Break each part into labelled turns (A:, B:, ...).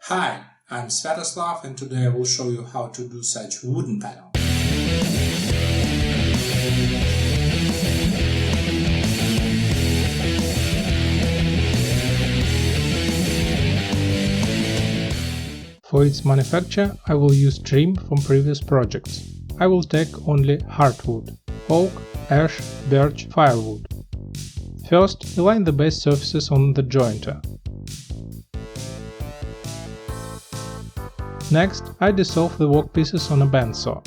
A: Hi, I'm Svetoslav and today I will show you how to do such wooden panel. For its manufacture I will use trim from previous projects. I will take only hardwood – oak, ash, birch, firewood. First, align the base surfaces on the jointer. Next, I dissolve the workpieces on a bandsaw.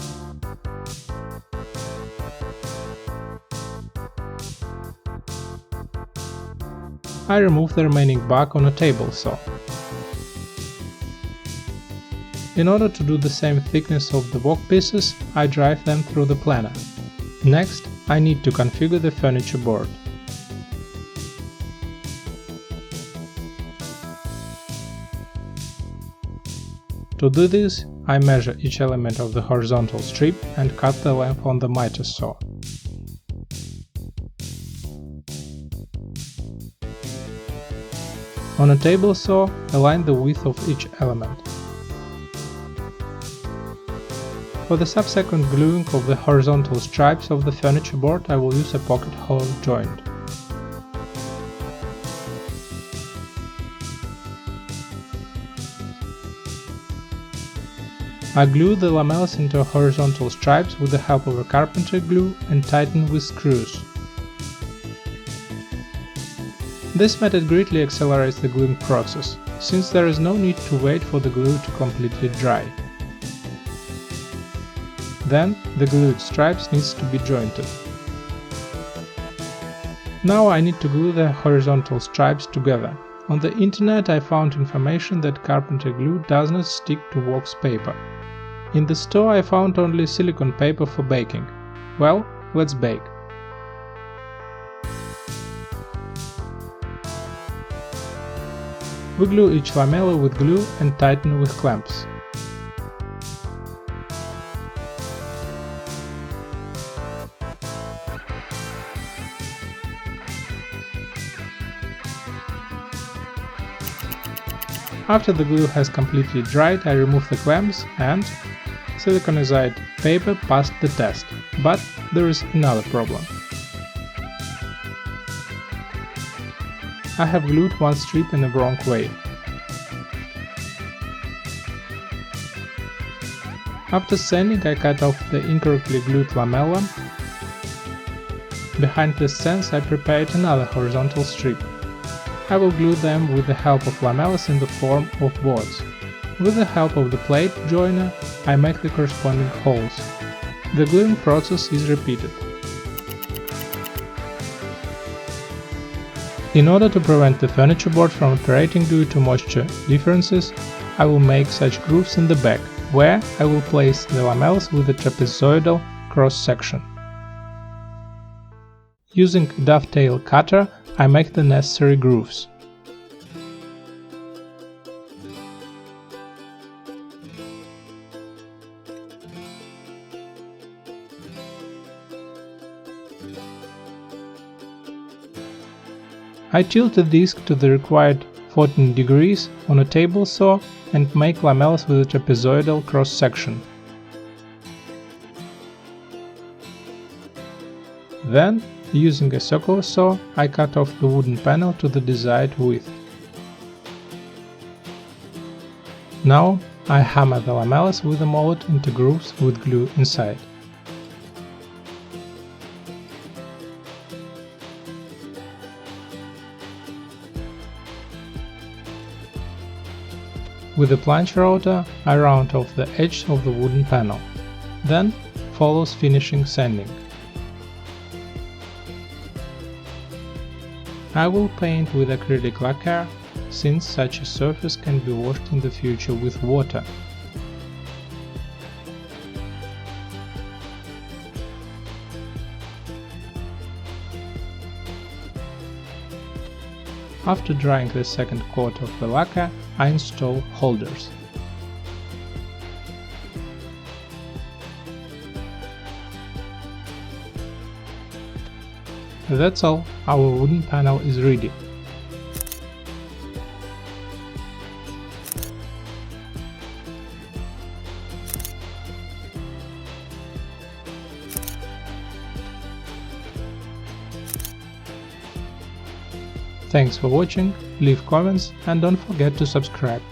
A: I remove the remaining bark on a table saw. In order to do the same thickness of the workpieces, I drive them through the planer. Next, I need to configure the furniture board. To do this, I measure each element of the horizontal strip and cut the length on the miter saw. On a table saw, align the width of each element. For the subsequent gluing of the horizontal stripes of the furniture board, I will use a pocket hole joint. I glue the lamelles into horizontal stripes with the help of a carpenter glue and tighten with screws. This method greatly accelerates the gluing process, since there is no need to wait for the glue to completely dry. Then, the glued stripes needs to be jointed. Now I need to glue the horizontal stripes together. On the internet I found information that carpenter glue does not stick to wax paper. In the store I found only silicone paper for baking. Well, let's bake. We glue each lamella with glue and tighten with clamps. After the glue has completely dried, I remove the clamps and siliconized paper passed the test, but there is another problem. I have glued one strip in the wrong way. After sanding, I cut off the incorrectly glued lamella. Behind the sense I prepared another horizontal strip. I will glue them with the help of lamelles in the form of boards. With the help of the plate joiner, I make the corresponding holes. The gluing process is repeated. In order to prevent the furniture board from operating due to moisture differences, I will make such grooves in the back, where I will place the lamelles with a trapezoidal cross-section. Using a dovetail cutter, I make the necessary grooves. I tilt the disc to the required 14 degrees on a table saw and make lamelles with a trapezoidal cross-section. Then, using a circular saw, I cut off the wooden panel to the desired width. Now, I hammer the lamelles with a mallet into grooves with glue inside. With a plunge router, I round off the edge of the wooden panel. Then follows finishing sanding. I will paint with acrylic lacquer, since such a surface can be washed in the future with water. After drying the second coat of the lacquer, I install holders. That's all, our wooden panel is ready. Thanks for watching, leave comments and don't forget to subscribe.